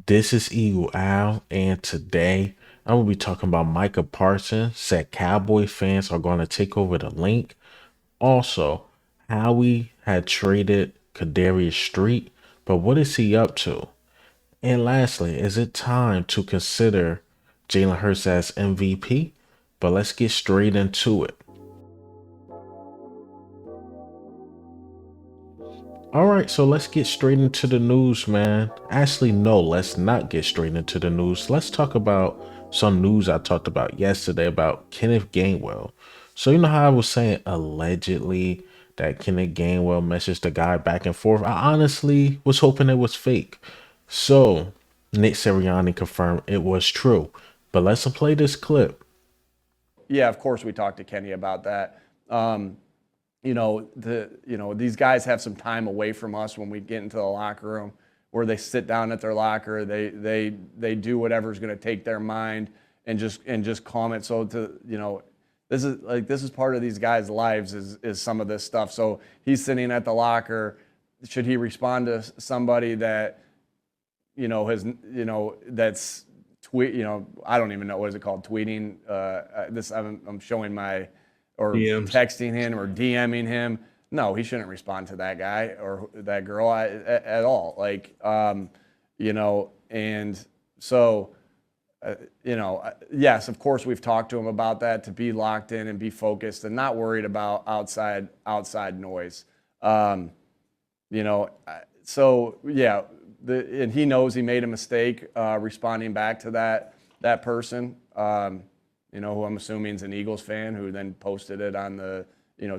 This is Eagle Al, and today I'm gonna be talking about Micah Parsons said Cowboy fans are gonna take over the link. Also, Howie had traded Kadarius Street, but what is he up to? And lastly, is it time to consider Jalen Hurts as MVP? But let's get straight into it. All right, so let's get straight into the news, man. Actually, no, let's not get straight into the news. Let's talk about some news I talked about yesterday about Kenneth Gainwell. So, you know how I was saying allegedly that Kenneth Gainwell messaged the guy back and forth? I honestly was hoping it was fake. So, Nick Sirianni confirmed it was true. But let's play this clip. Yeah, of course we talked to Kenny about that. These guys have some time away from us when we get into the locker room, where they sit down at their locker, they do whatever's going to take their mind and just calm it. So this is part of these guys' lives is some of this stuff. So he's sitting at the locker. Should he respond to somebody that that's I don't even know, what is it called, tweeting I'm showing my, or DMs. texting him or DMing him? No, he shouldn't respond to that guy or that girl at all. And so yes, of course we've talked to him about that, to be locked in and be focused and not worried about outside noise. So yeah, and he knows he made a mistake responding back to that person, who I'm assuming is an Eagles fan, who then posted it on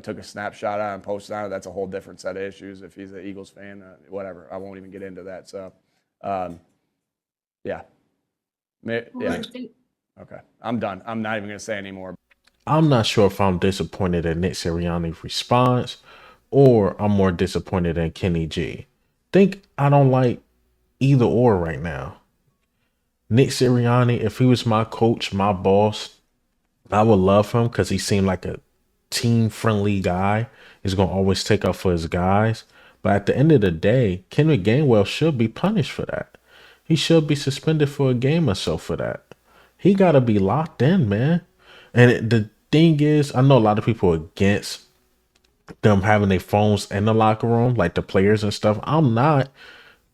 took a snapshot on and posted on it. That's a whole different set of issues if he's an Eagles fan. Whatever, I won't even get into that. So, yeah. Okay, I'm done. I'm not even going to say anymore. I'm not sure if I'm disappointed in Nick Sirianni's response or I'm more disappointed in Kenny G. Think I don't like either or right now. Nick Sirianni, if he was my coach, my boss, I would love him because he seemed like a team friendly guy. He's going to always take up for his guys. But at the end of the day, Kenneth Gainwell should be punished for that. He should be suspended for a game or so for that. He got to be locked in, man. And the thing is, I know a lot of people are against them having their phones in the locker room, like the players and stuff. I'm not.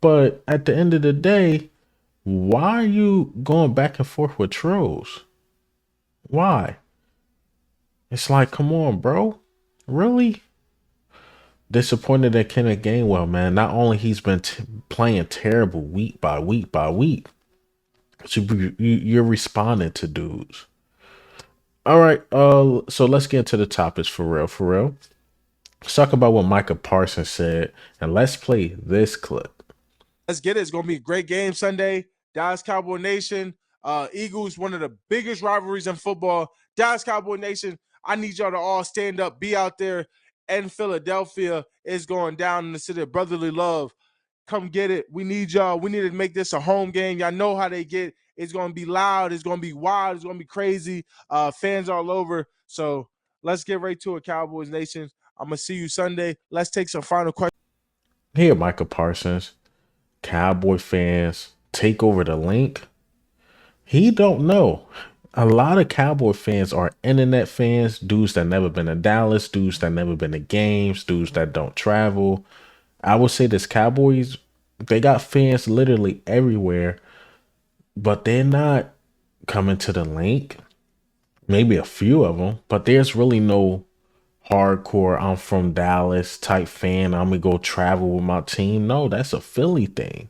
But at the end of the day, why are you going back and forth with trolls? Why? It's like, come on, bro. Really? Disappointed at Kenneth Gainwell, man. Not only he's been playing terrible week by week by week, but you're responding to dudes. All right, so let's get into the topics for real, for real. Let's talk about what Micah Parsons said, and let's play this clip. Let's get it. It's going to be a great game Sunday. Dallas Cowboy Nation, Eagles, one of the biggest rivalries in football. Dallas Cowboy Nation, I need y'all to all stand up, be out there in Philadelphia. It's going down in the city of brotherly love. Come get it. We need y'all. We need to make this a home game. Y'all know how they get. It's going to be loud. It's going to be wild. It's going to be crazy. Fans all over. So let's get right to it, Cowboys Nation. I'm going to see you Sunday. Let's take some final questions. Here, Micah Parsons. Cowboy fans take over the link. He don't know. A lot of Cowboy fans are internet fans, dudes that never been to Dallas, dudes that never been to games, dudes that don't travel. I would say this Cowboys, they got fans literally everywhere, but they're not coming to the link. Maybe a few of them, but there's really no hardcore I'm from Dallas type fan. I'm gonna go travel with my team. No, that's a Philly thing.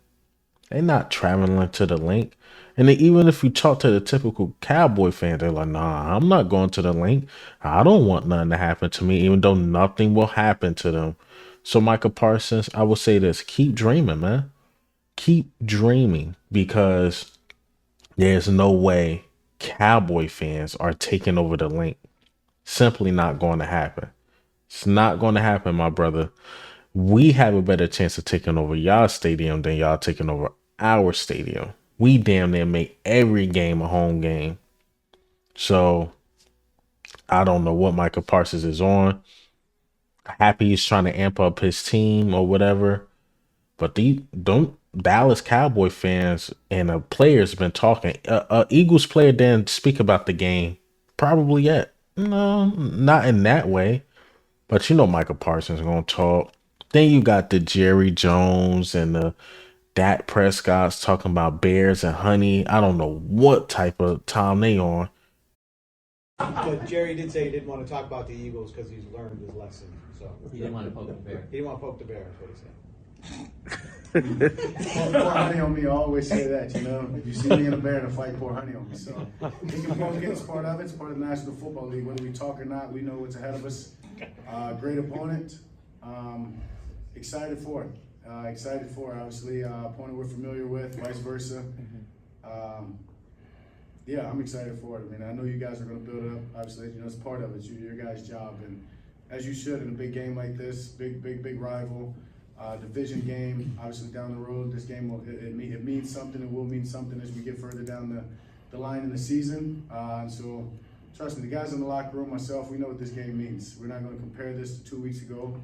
They're not traveling to the link. And then even if you talk to the typical Cowboy fan, they're like, nah, I'm not going to the link. I don't want nothing to happen to me, even though nothing will happen to them. So Micah Parsons, I will say this, keep dreaming, man. Keep dreaming, because there's no way Cowboy fans are taking over the link. Simply not going to happen. It's not going to happen, my brother. We have a better chance of taking over y'all stadium than y'all taking over our stadium. We damn near make every game a home game. So I don't know what Micah Parsons is on. Happy he's trying to amp up his team or whatever. But don't Dallas Cowboy fans and players been talking. Eagles player didn't speak about the game probably yet. No, not in that way. But you know Micah Parsons gonna talk. Then you got the Jerry Jones and the Dak Prescott's talking about bears and honey. I don't know what type of time they on. But Jerry did say he didn't want to talk about the Eagles because he's learned his lesson. So he didn't want to poke the bear. He didn't want to poke the bear. That's what he said. Pour honey on me. I always say that. You know, if you see me in a bear in a fight, pour honey on me. So we can both get as part of it. It's part of the National Football League. Whether we talk or not, we know what's ahead of us. Great opponent. Excited for it. Excited for it. Obviously, opponent we're familiar with, vice versa. Yeah, I'm excited for it. I mean, I know you guys are going to build it up. Obviously, you know, it's part of it. It's your guys' job, and as you should in a big game like this, big rival, division game. Obviously, down the road, this game it means something. It will mean something as we get further down the line in the season. And so, trust me, the guys in the locker room, myself, we know what this game means. We're not going to compare this to 2 weeks ago.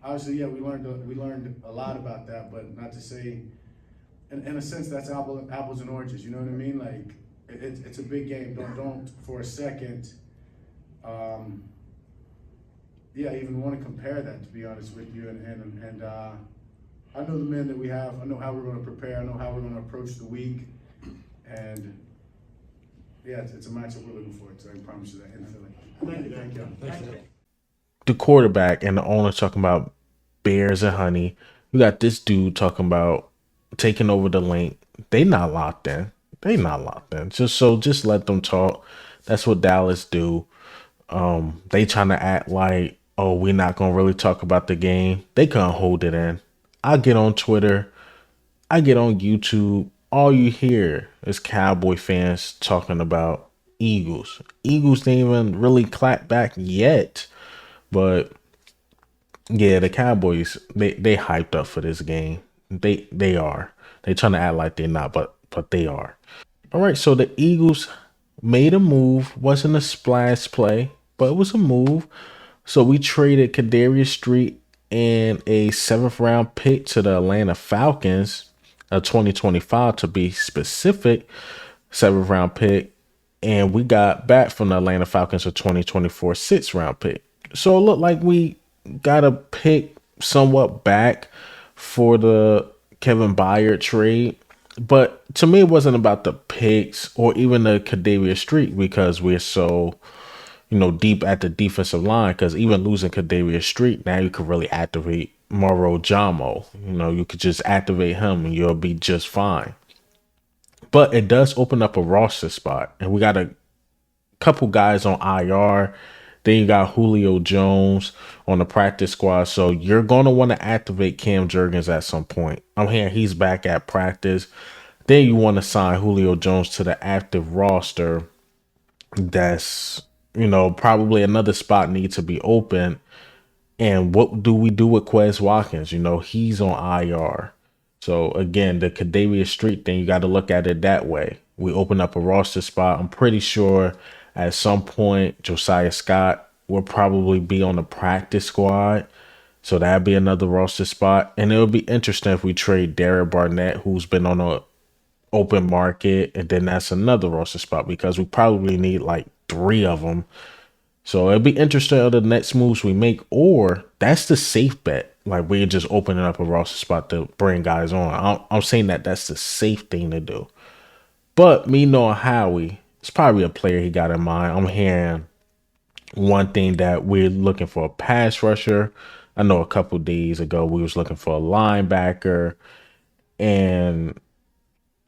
Obviously, yeah, we learned a lot about that, but not to say, in a sense, that's apples and oranges. You know what I mean? Like. It's a big game. Don't for a second, even want to compare that. To be honest with you, and I know the men that we have. I know how we're going to prepare. I know how we're going to approach the week, and yeah, it's a matchup we're looking forward to. I can promise you that in Philly. Thank you. The quarterback and the owner talking about bears and honey. You got this dude talking about taking over the Linc. They not locked in. Just let them talk. That's what Dallas do. They trying to act like, oh, we're not gonna really talk about the game. They can't hold it in. I get on Twitter, I get on YouTube. All you hear is Cowboy fans talking about Eagles. Eagles didn't even really clap back yet, but yeah, the Cowboys they hyped up for this game. They are. They trying to act like they're not, but they are. All right, so the Eagles made a move. Wasn't a splash play, but it was a move. So we traded Kadarius Street and a 7th-round pick to the Atlanta Falcons, a 2025 to be specific, 7th-round pick. And we got back from the Atlanta Falcons a 2024 6th-round pick. So it looked like we got a pick somewhat back for the Kevin Byard trade. But to me, it wasn't about the picks or even the Kadarius Street because we're so, deep at the defensive line. Because even losing Kadarius Street, now you could really activate Moro Jamo. You could just activate him and you'll be just fine. But it does open up a roster spot. And we got a couple guys on IR. Then you got Julio Jones on the practice squad. So you're going to want to activate Cam Jurgens at some point. I'm hearing he's back at practice. Then you want to sign Julio Jones to the active roster. That's, probably another spot needs to be open. And what do we do with Quez Watkins? He's on IR. So again, the Kadarius Street thing, you got to look at it that way. We open up a roster spot. I'm pretty sure at some point, Josiah Scott will probably be on the practice squad. So that'd be another roster spot. And it would be interesting if we trade Derek Barnett, who's been on a open market. And then that's another roster spot because we probably need like 3 of them. So it'd be interesting of the next moves we make, or that's the safe bet. Like we're just opening up a roster spot to bring guys on. I'm saying that's the safe thing to do. But me knowing Howie, it's probably a player he got in mind. I'm hearing one thing that we're looking for a pass rusher. I know a couple days ago we was looking for a linebacker, and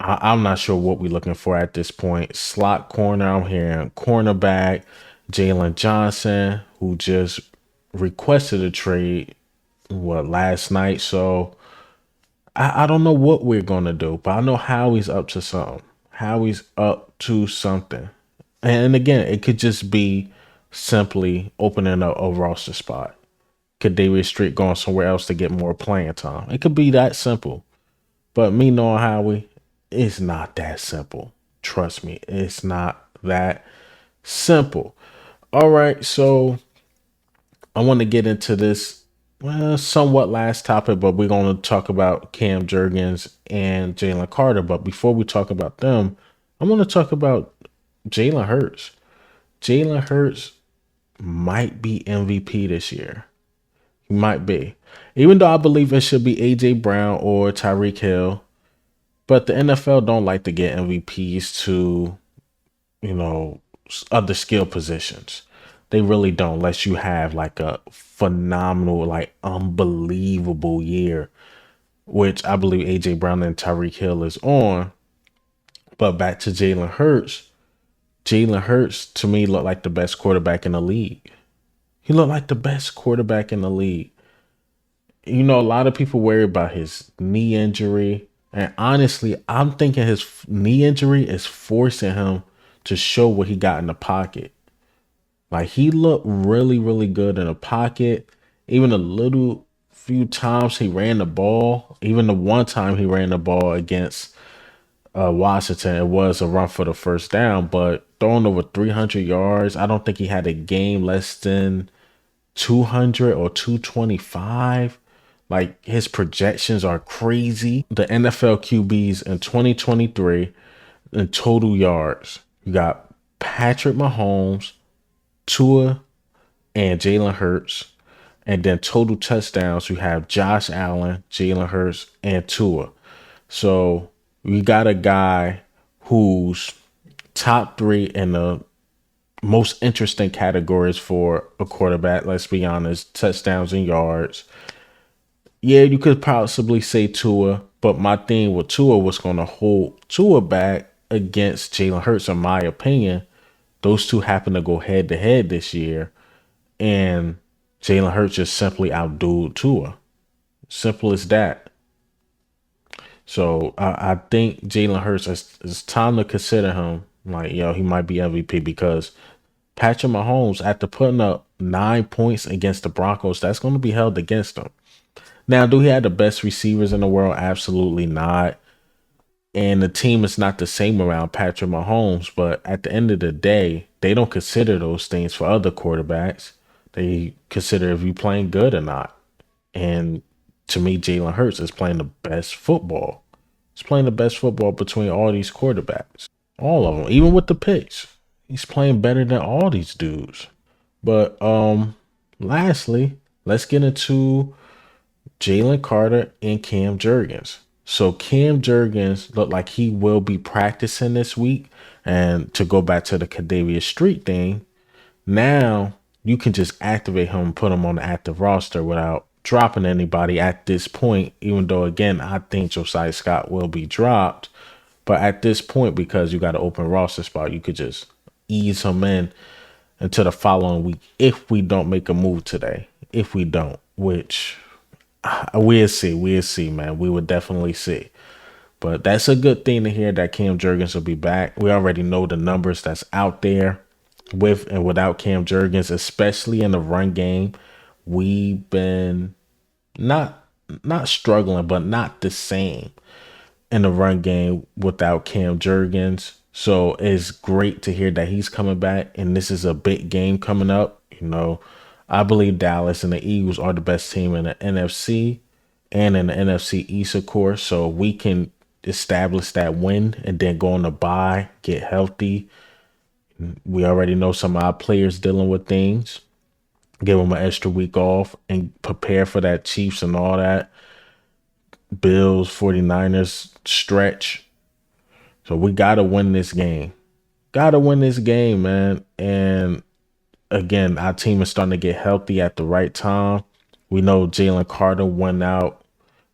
I'm not sure what we're looking for at this point. Slot corner, I'm hearing cornerback, Jalen Johnson, who just requested a trade, last night. So I don't know what we're going to do, but I know Howie's up to something. And again, it could just be simply opening a roster spot. Kadarius Street going somewhere else to get more playing time. It could be that simple. But me knowing Howie, it's not that simple. Trust me, it's not that simple. All right, so I want to get into this somewhat last topic, but we're going to talk about Cam Jurgens and Jalen Carter. But before we talk about them, I'm going to talk about Jalen Hurts. Jalen Hurts might be MVP this year. He might be. Even though I believe it should be A.J. Brown or Tyreek Hill. But the NFL don't like to get MVPs to, other skill positions. They really don't, unless you have like a phenomenal, like unbelievable year, which I believe A.J. Brown and Tyreek Hill is on. But back to Jalen Hurts. Jalen Hurts, to me, looked like the best quarterback in the league. He looked like the best quarterback in the league. A lot of people worry about his knee injury. And honestly, I'm thinking his knee injury is forcing him to show what he got in the pocket. Like, he looked really, really good in the pocket. Even a little few times he ran the ball. Even the one time he ran the ball against Washington, it was a run for the first down. But throwing over 300 yards, I don't think he had a game less than 200 or 225. Like, his projections are crazy. The NFL QBs in 2023 in total yards, you got Patrick Mahomes, Tua, and Jalen Hurts. And then total touchdowns, you have Josh Allen, Jalen Hurts, and Tua. So we got a guy who's top three in the most interesting categories for a quarterback. Let's be honest, touchdowns and yards. Yeah, you could possibly say Tua, but my thing with Tua was going to hold Tua back against Jalen Hurts, in my opinion. Those two happen to go head to head this year, and Jalen Hurts just simply outdueled Tua. Simple as that. So I think Jalen Hurts, it's time to consider him. Like, he might be MVP because Patrick Mahomes, after putting up 9 points against the Broncos, that's going to be held against him. Now, do he have the best receivers in the world? Absolutely not. And the team is not the same around Patrick Mahomes, but at the end of the day, they don't consider those things for other quarterbacks. They consider if you're playing good or not. And to me, Jalen Hurts is playing the best football. He's playing the best football between all these quarterbacks. All of them, even with the picks. He's playing better than all these dudes. But lastly, let's get into Jalen Carter and Cam Jurgens. So Cam Jurgens looked like he will be practicing this week. And to go back to the Kadavius Street thing, now you can just activate him and put him on the active roster without dropping anybody at this point, even though, again, I think Josiah Scott will be dropped. But at this point, because you got an open roster spot, you could just ease him in until the following week if we don't make a move today. If we don't, which we'll see, man. We would definitely see. But that's a good thing to hear that Cam Jurgens will be back. We already know the numbers that's out there with and without Cam Jurgens, especially in the run game. We've been not struggling, but not the same in the run game without Cam Jurgens. So it's great to hear that he's coming back, and this is a big game coming up. I believe Dallas and the Eagles are the best team in the NFC and in the NFC East, of course. So we can establish that win and then go on the bye, get healthy. We already know some of our players dealing with things. Give them an extra week off and prepare for that Chiefs and all that. Bills, 49ers stretch. So we got to win this game. Got to win this game, man. And again, our team is starting to get healthy at the right time. We know Jalen Carter went out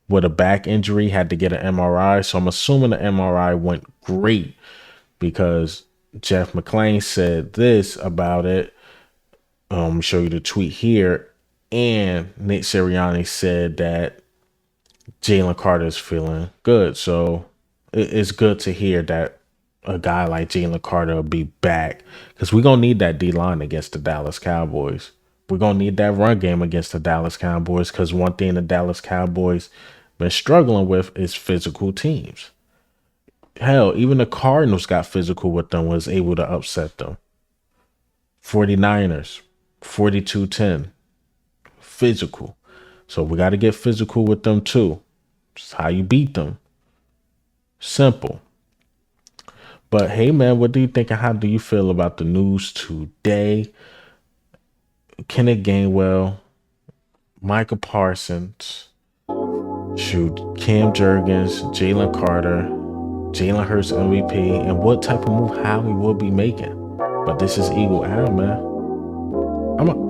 with a back injury, had to get an MRI. So I'm assuming the MRI went great because Jeff McClain said this about it. Show you the tweet here. And Nick Sirianni said that Jalen Carter is feeling good. So it's good to hear that a guy like Jalen Carter will be back, because we're going to need that D-line against the Dallas Cowboys. We're going to need that run game against the Dallas Cowboys, because one thing the Dallas Cowboys been struggling with is physical teams. Hell, even the Cardinals got physical with them, was able to upset them. 49ers, 42-10. Physical. So we got to get physical with them too. Just how you beat them. Simple. But hey, man, what do you think and how do you feel about the news today? Kenneth Gainwell, Micah Parsons, Cam Jurgens, Jalen Carter, Jalen Hurts MVP, and what type of move Howie will be making. But this is Eagle Al, man.